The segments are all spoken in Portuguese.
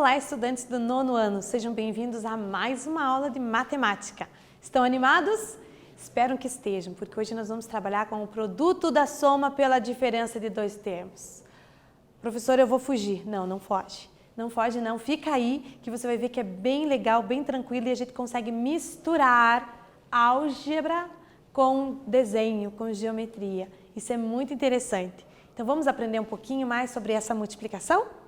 Olá, estudantes do 9º ano, sejam bem-vindos a mais uma aula de matemática. Estão animados? Espero que estejam, porque hoje nós vamos trabalhar com o produto da soma pela diferença de dois termos. Professor, eu vou fugir. Não, não foge. Não foge não, fica aí que você vai ver que é bem legal, bem tranquilo e a gente consegue misturar álgebra com desenho, com geometria. Isso é muito interessante. Então vamos aprender um pouquinho mais sobre essa multiplicação?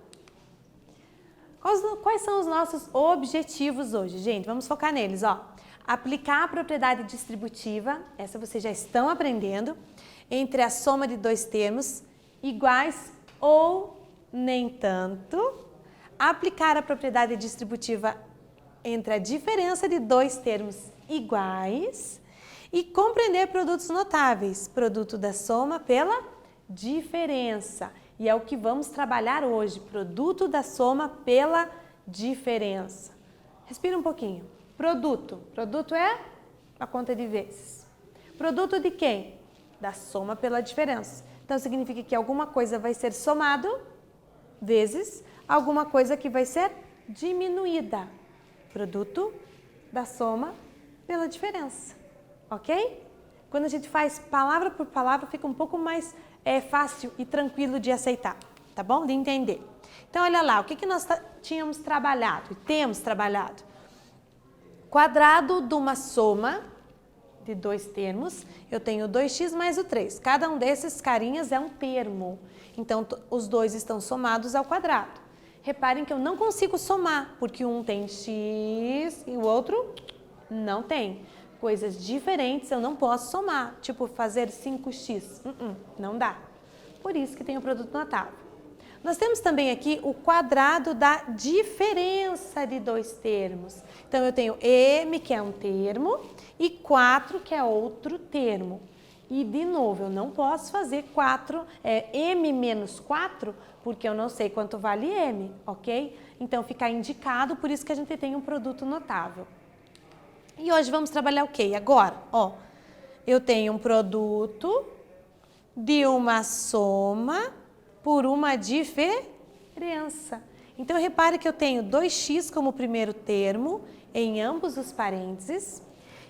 Quais são os nossos objetivos hoje, gente? Vamos focar neles, ó. Aplicar a propriedade distributiva, essa vocês já estão aprendendo, entre a soma de dois termos iguais ou nem tanto. Aplicar a propriedade distributiva entre a diferença de dois termos iguais e compreender produtos notáveis, produto da soma pela diferença. E é o que vamos trabalhar hoje, produto da soma pela diferença. Respira um pouquinho. Produto. Produto é a conta de vezes. Produto de quem? Da soma pela diferença. Então significa que alguma coisa vai ser somado vezes alguma coisa que vai ser diminuída. Produto da soma pela diferença. Ok? Quando a gente faz palavra por palavra, fica um pouco mais fácil e tranquilo de aceitar, tá bom? De entender. Então, olha lá, o que nós tínhamos trabalhado e temos trabalhado? Quadrado de uma soma de dois termos, eu tenho 2x mais o 3. Cada um desses carinhas é um termo. Então, os dois estão somados ao quadrado. Reparem que eu não consigo somar, porque um tem x e o outro não tem. Coisas diferentes eu não posso somar, tipo fazer 5x, não dá. Por isso que tem o produto notável. Nós temos também aqui o quadrado da diferença de dois termos. Então eu tenho m, que é um termo, e 4, que é outro termo. E de novo, eu não posso fazer m menos 4, porque eu não sei quanto vale m, ok? Então fica indicado, por isso que a gente tem um produto notável. E hoje vamos trabalhar o quê? Agora, ó, eu tenho um produto de uma soma por uma diferença. Então, repare que eu tenho 2x como primeiro termo em ambos os parênteses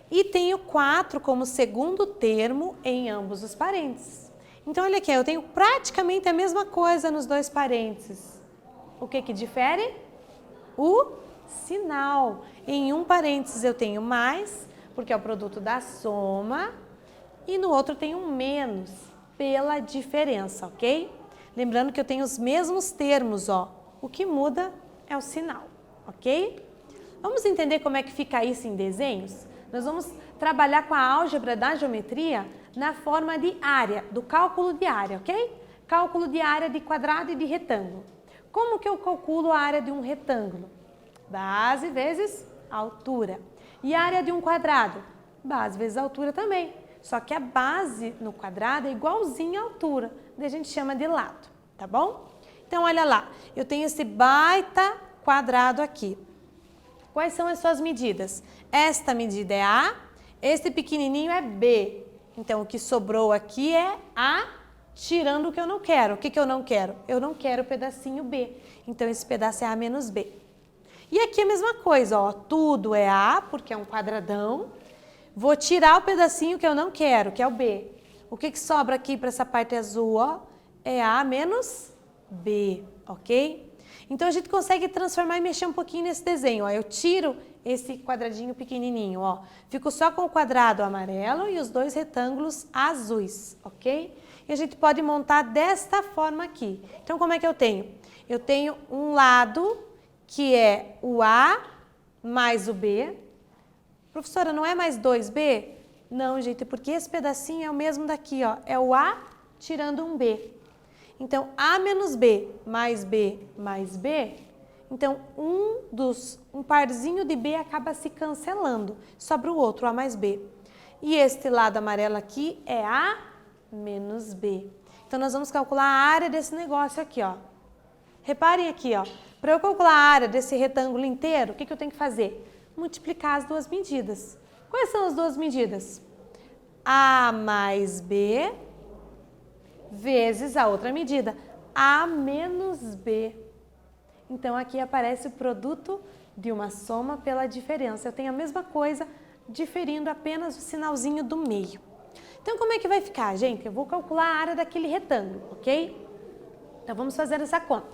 e tenho 4 como segundo termo em ambos os parênteses. Então, olha aqui, eu tenho praticamente a mesma coisa nos dois parênteses. O que que difere? O sinal. Em um parênteses eu tenho mais, porque é o produto da soma, e no outro tenho um menos, pela diferença, ok? Lembrando que eu tenho os mesmos termos, ó. O que muda é o sinal, ok? Vamos entender como é que fica isso em desenhos? Nós vamos trabalhar com a álgebra da geometria na forma de área, do cálculo de área, ok? Cálculo de área de quadrado e de retângulo. Como que eu calculo a área de um retângulo? Base vezes altura. E a área de um quadrado? Base vezes altura também. Só que a base no quadrado é igualzinha à altura. Daí a gente chama de lado, tá bom? Então, olha lá. Eu tenho esse baita quadrado aqui. Quais são as suas medidas? Esta medida é A, este pequenininho é B. Então, o que sobrou aqui é A, tirando o que eu não quero. O que eu não quero? Eu não quero o pedacinho B. Então, esse pedaço é A menos B. E aqui a mesma coisa, ó, tudo é A, porque é um quadradão. Vou tirar o pedacinho que eu não quero, que é o B. O que sobra aqui para essa parte azul, ó, é A menos B, ok? Então, a gente consegue transformar e mexer um pouquinho nesse desenho, ó. Eu tiro esse quadradinho pequenininho, ó. Fico só com o quadrado amarelo e os dois retângulos azuis, ok? E a gente pode montar desta forma aqui. Então, como é que eu tenho? Eu tenho um lado que é o A mais o B. Professora, não é mais 2B? Não, gente, porque esse pedacinho é o mesmo daqui, ó. É o A tirando um B. Então, A menos B mais B mais B. Então, um parzinho de B acaba se cancelando. Sobra o outro, A mais B. E este lado amarelo aqui é A menos B. Então, nós vamos calcular a área desse negócio aqui, ó. Reparem aqui, ó. Para eu calcular a área desse retângulo inteiro, o que eu tenho que fazer? Multiplicar as duas medidas. Quais são as duas medidas? A mais B vezes a outra medida, A menos B. Então, aqui aparece o produto de uma soma pela diferença. Eu tenho a mesma coisa, diferindo apenas o sinalzinho do meio. Então, como é que vai ficar, gente? Eu vou calcular a área daquele retângulo, ok? Então, vamos fazer essa conta.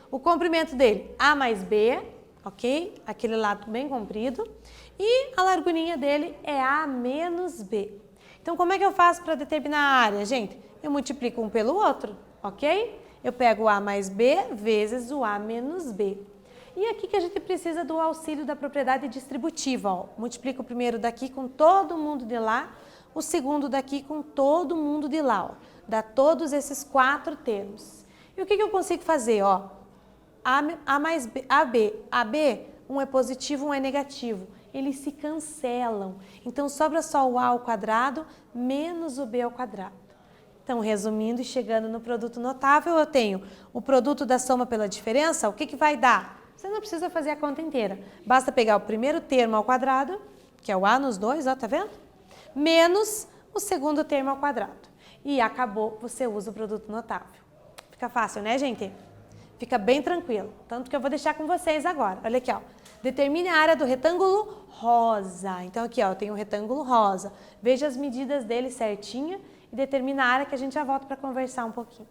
O comprimento dele, A mais B, ok? Aquele lado bem comprido. E a largurinha dele é A menos B. Então, como é que eu faço para determinar a área, gente? Eu multiplico um pelo outro, ok? Eu pego o A mais B vezes o A menos B. E aqui que a gente precisa do auxílio da propriedade distributiva, ó. Multiplico o primeiro daqui com todo mundo de lá, o segundo daqui com todo mundo de lá, ó. Dá todos esses 4 termos. E o que eu consigo fazer, ó? A mais B, AB, um é positivo, um é negativo. Eles se cancelam. Então, sobra só o A ao quadrado menos o B ao quadrado. Então, resumindo e chegando no produto notável, eu tenho o produto da soma pela diferença. O que vai dar? Você não precisa fazer a conta inteira. Basta pegar o primeiro termo ao quadrado, que é o A nos dois, ó, tá vendo? Menos o segundo termo ao quadrado. E acabou, você usa o produto notável. Fica fácil, né, gente? Fica bem tranquilo. Tanto que eu vou deixar com vocês agora. Olha aqui, ó. Determine a área do retângulo rosa. Então, aqui, ó, eu tenho um retângulo rosa. Veja as medidas dele certinha e determina a área que a gente já volta para conversar um pouquinho.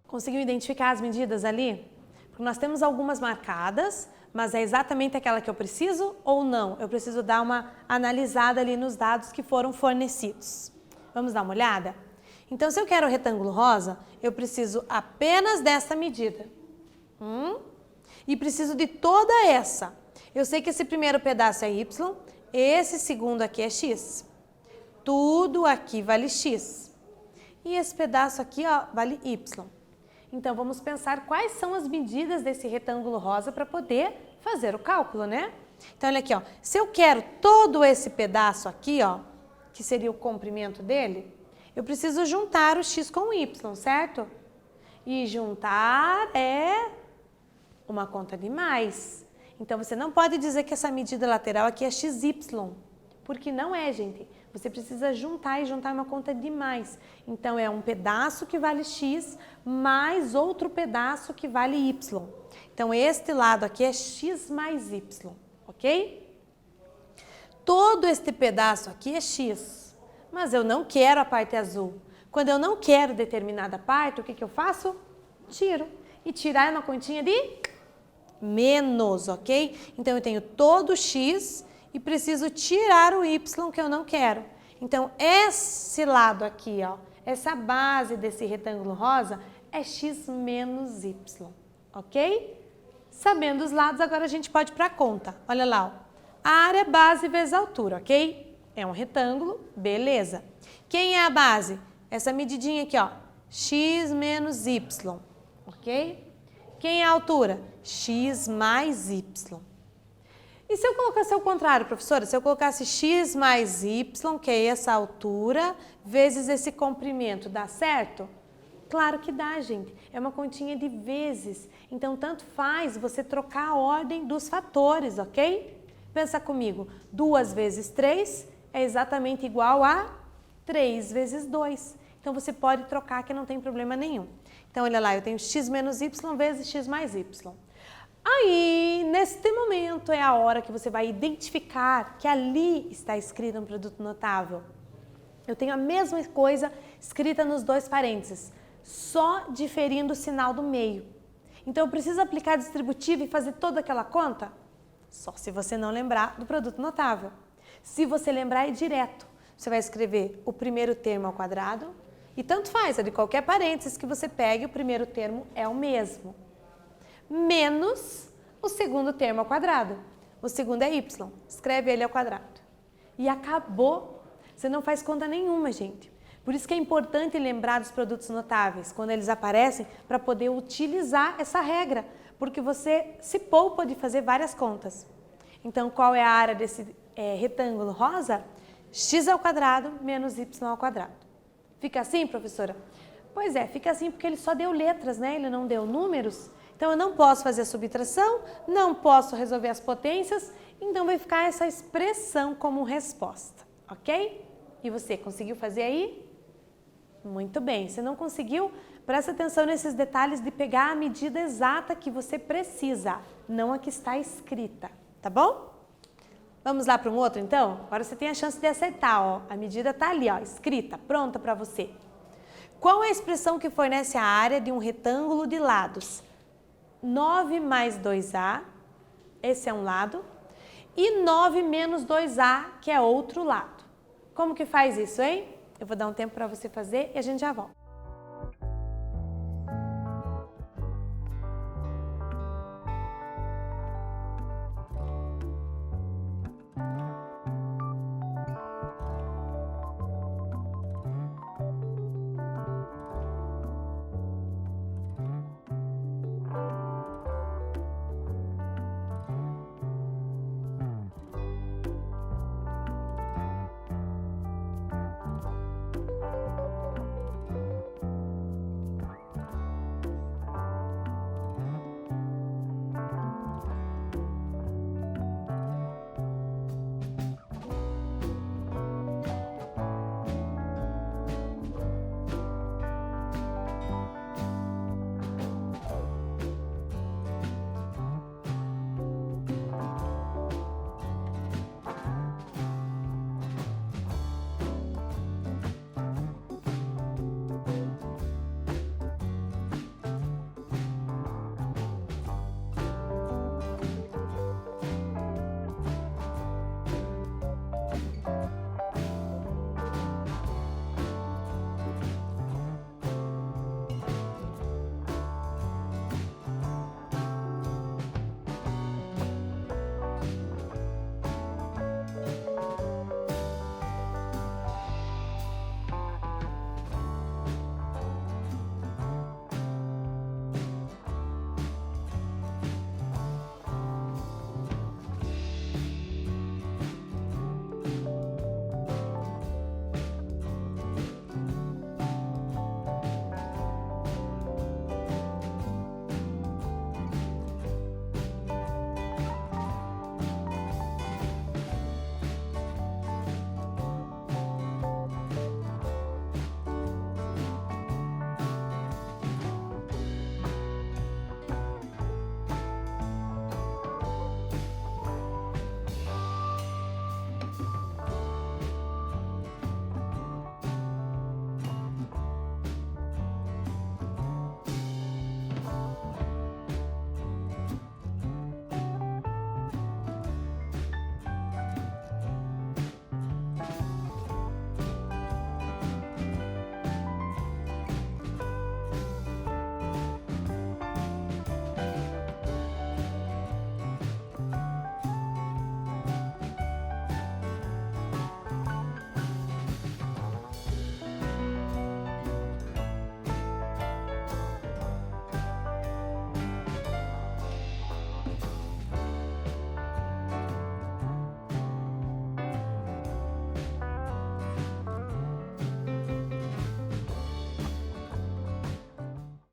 Conseguiu identificar as medidas ali? Porque nós temos algumas marcadas, mas é exatamente aquela que eu preciso ou não? Eu preciso dar uma analisada ali nos dados que foram fornecidos. Vamos dar uma olhada? Então, se eu quero o retângulo rosa, eu preciso apenas dessa medida. E preciso de toda essa. Eu sei que esse primeiro pedaço é Y, esse segundo aqui é X. Tudo aqui vale X. E esse pedaço aqui, ó, vale Y. Então, vamos pensar quais são as medidas desse retângulo rosa para poder fazer o cálculo, né? Então, olha aqui, ó. Se eu quero todo esse pedaço aqui, ó, que seria o comprimento dele, eu preciso juntar o x com o y, certo? E juntar é uma conta de mais. Então, você não pode dizer que essa medida lateral aqui é xy, porque não é, gente. Você precisa juntar e juntar uma conta de mais. Então, é um pedaço que vale x mais outro pedaço que vale y. Então, este lado aqui é x mais y, ok? Todo este pedaço aqui é x, mas eu não quero a parte azul. Quando eu não quero determinada parte, o que eu faço? Tiro. E tirar é uma continha de menos, ok? Então, eu tenho todo x e preciso tirar o y que eu não quero. Então, esse lado aqui, ó, essa base desse retângulo rosa é x menos y, ok? Sabendo os lados, agora a gente pode ir para a conta. Olha lá, ó. A área é base vezes a altura, ok? É um retângulo, beleza. Quem é a base? Essa medidinha aqui, ó, x menos y, ok? Quem é a altura? X mais y. E se eu colocasse ao contrário, professora? Se eu colocasse x mais y, que é essa altura, vezes esse comprimento, dá certo? Claro que dá, gente. É uma continha de vezes. Então, tanto faz você trocar a ordem dos fatores, ok? Pensa comigo. 2 vezes 3 é exatamente igual a 3 vezes 2. Então, você pode trocar que não tem problema nenhum. Então, olha lá, eu tenho x menos y vezes x mais y. Aí, neste momento, é a hora que você vai identificar que ali está escrito um produto notável. Eu tenho a mesma coisa escrita nos dois parênteses, só diferindo o sinal do meio. Então, eu preciso aplicar distributivo e fazer toda aquela conta? Só se você não lembrar do produto notável. Se você lembrar, é direto. Você vai escrever o primeiro termo ao quadrado e tanto faz, é de qualquer parênteses que você pegue, o primeiro termo é o mesmo. Menos o segundo termo ao quadrado. O segundo é y, escreve ele ao quadrado. E acabou. Você não faz conta nenhuma, gente. Por isso que é importante lembrar dos produtos notáveis, quando eles aparecem, para poder utilizar essa regra, porque você se poupa de fazer várias contas. Então, qual é a área desse retângulo rosa? X ao quadrado menos y ao quadrado. Fica assim, professora? Pois é, fica assim porque ele só deu letras, né? Ele não deu números. Então, eu não posso fazer a subtração, não posso resolver as potências, então vai ficar essa expressão como resposta, ok? E você, conseguiu fazer aí? Muito bem. Se não conseguiu, presta atenção nesses detalhes de pegar a medida exata que você precisa, não a que está escrita, tá bom? Vamos lá para um outro, então? Agora você tem a chance de acertar, ó. A medida está ali, ó, escrita, pronta para você. Qual é a expressão que fornece a área de um retângulo de lados? 9 mais 2A, esse é um lado, e 9 menos 2A, que é outro lado. Como que faz isso, hein? Eu vou dar um tempo para você fazer e a gente já volta.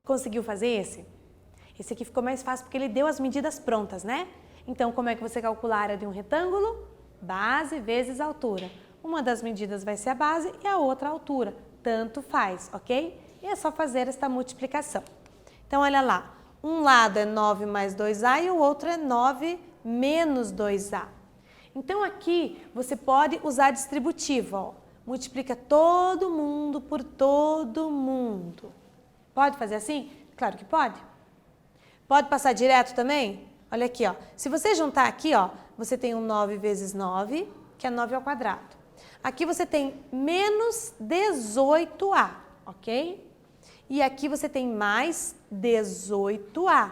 Conseguiu fazer esse? Esse aqui ficou mais fácil porque ele deu as medidas prontas, né? Então, como é que você calcula a área de um retângulo? Base vezes altura. Uma das medidas vai ser a base e a outra a altura. Tanto faz, ok? E é só fazer esta multiplicação. Então, olha lá. Um lado é 9 mais 2A e o outro é 9 menos 2A. Então, aqui você pode usar distributivo, ó. Multiplica todo mundo por todo mundo. Pode fazer assim? Claro que pode. Pode passar direto também? Olha aqui, ó. Se você juntar aqui, ó, você tem um 9 vezes 9, que é 9 ao quadrado. Aqui você tem menos 18A, ok? E aqui você tem mais 18A.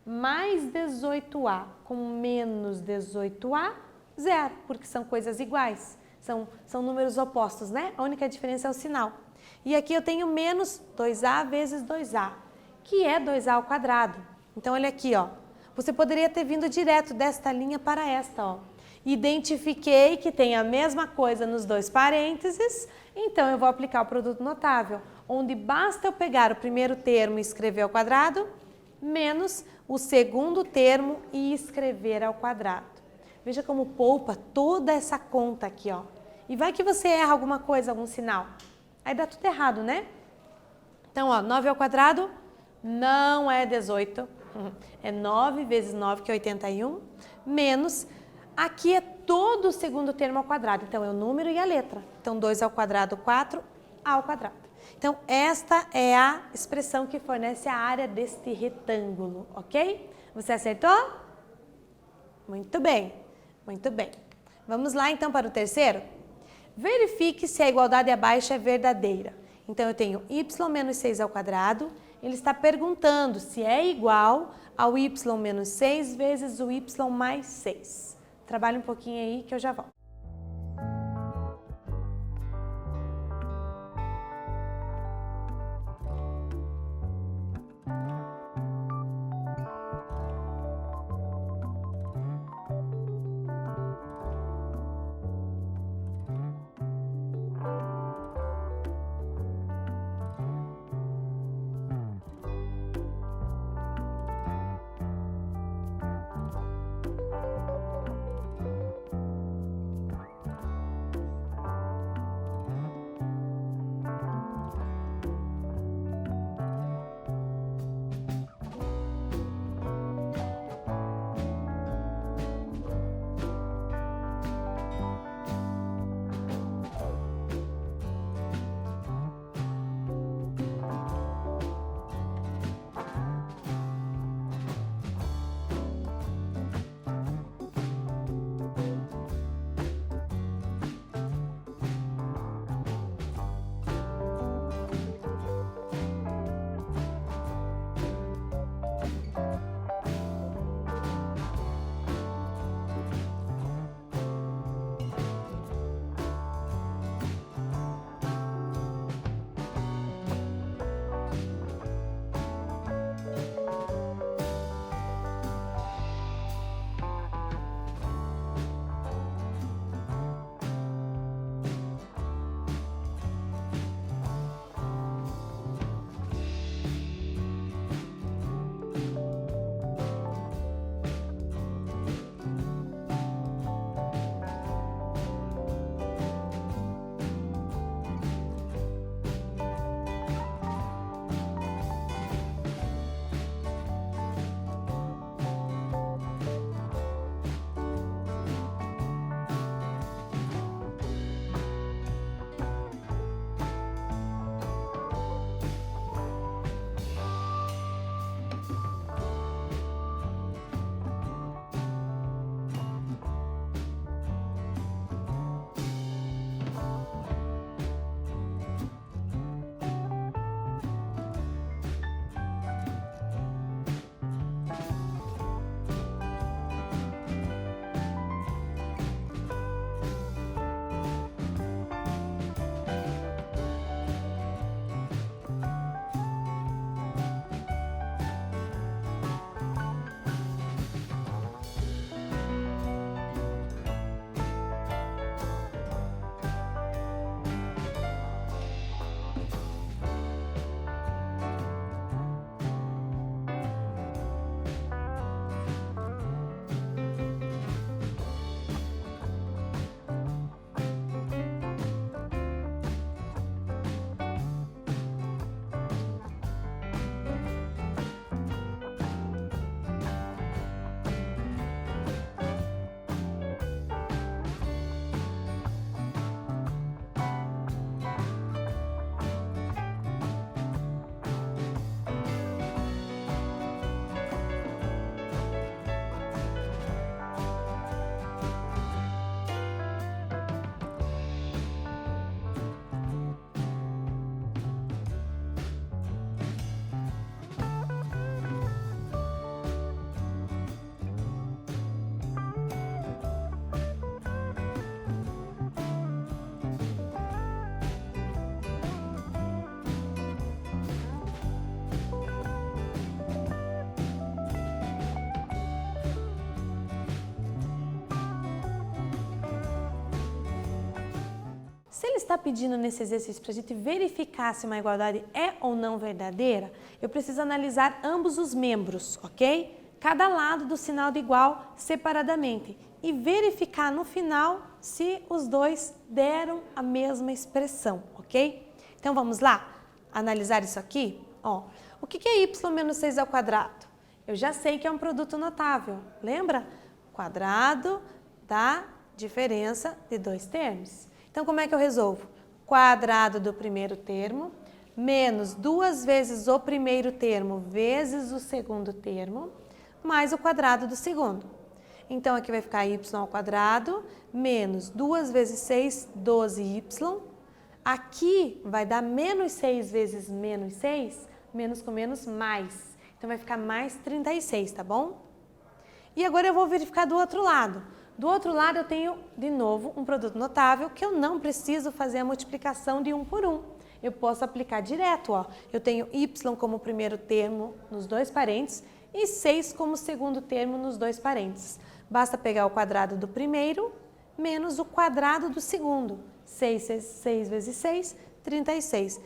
Mais 18A com menos 18A, zero, porque são coisas iguais. São números opostos, né? A única diferença é o sinal. E aqui eu tenho menos 2A vezes 2A, que é 2A ao quadrado. Então, olha aqui, ó. Você poderia ter vindo direto desta linha para esta, ó. Identifiquei que tem a mesma coisa nos dois parênteses, então eu vou aplicar o produto notável, onde basta eu pegar o primeiro termo e escrever ao quadrado, menos o segundo termo e escrever ao quadrado. Veja como poupa toda essa conta aqui, ó. E vai que você erra alguma coisa, algum sinal. Aí dá tudo errado, né? Então, ó, 9 ao quadrado não é 18. É 9 vezes 9, que é 81, menos, aqui é todo o segundo termo ao quadrado. Então, é o número e a letra. Então, 2 ao quadrado, 4 ao quadrado. Então, esta é a expressão que fornece a área deste retângulo, ok? Você acertou? Muito bem, muito bem. Vamos lá, então, para o terceiro? Verifique se a igualdade abaixo é verdadeira. Então, eu tenho y menos 6 ao quadrado. Ele está perguntando se é igual ao y menos 6 vezes o y mais 6. Trabalhe um pouquinho aí que eu já volto. se ele está pedindo nesse exercício para a gente verificar se uma igualdade é ou não verdadeira, eu preciso analisar ambos os membros, ok? Cada lado do sinal de igual separadamente e verificar no final se os dois deram a mesma expressão, ok? Então vamos lá analisar isso aqui? Ó, o que é y menos 6 ao quadrado? Eu já sei que é um produto notável, lembra? Quadrado da diferença de dois termos. Então como é que eu resolvo? Quadrado do primeiro termo menos 2 vezes o primeiro termo vezes o segundo termo mais o quadrado do segundo. Então aqui vai ficar y ao quadrado menos 2 vezes 6, 12y. Aqui vai dar menos 6 vezes menos 6, menos com menos mais. Então vai ficar mais 36, tá bom? E agora eu vou verificar do outro lado. Do outro lado eu tenho, de novo, um produto notável que eu não preciso fazer a multiplicação de 1 por 1. Eu posso aplicar direto, ó. Eu tenho y como primeiro termo nos dois parênteses e 6 como segundo termo nos dois parênteses. Basta pegar o quadrado do primeiro menos o quadrado do segundo. 6 vezes 6, 36.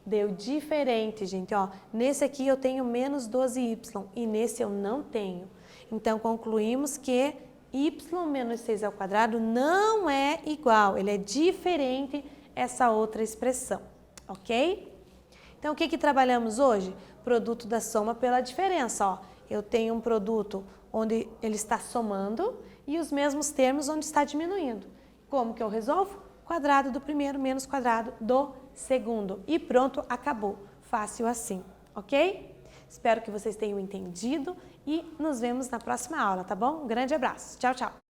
Deu diferente, gente, ó. Nesse aqui eu tenho menos 12y e nesse eu não tenho. Então, concluímos que y menos 6 ao quadrado não é igual, ele é diferente essa outra expressão, ok? Então, o que trabalhamos hoje? Produto da soma pela diferença, ó. Eu tenho um produto onde ele está somando e os mesmos termos onde está diminuindo. Como que eu resolvo? Quadrado do primeiro menos quadrado do segundo. E pronto, acabou. Fácil assim, ok? Espero que vocês tenham entendido e nos vemos na próxima aula, tá bom? Um grande abraço. Tchau, tchau.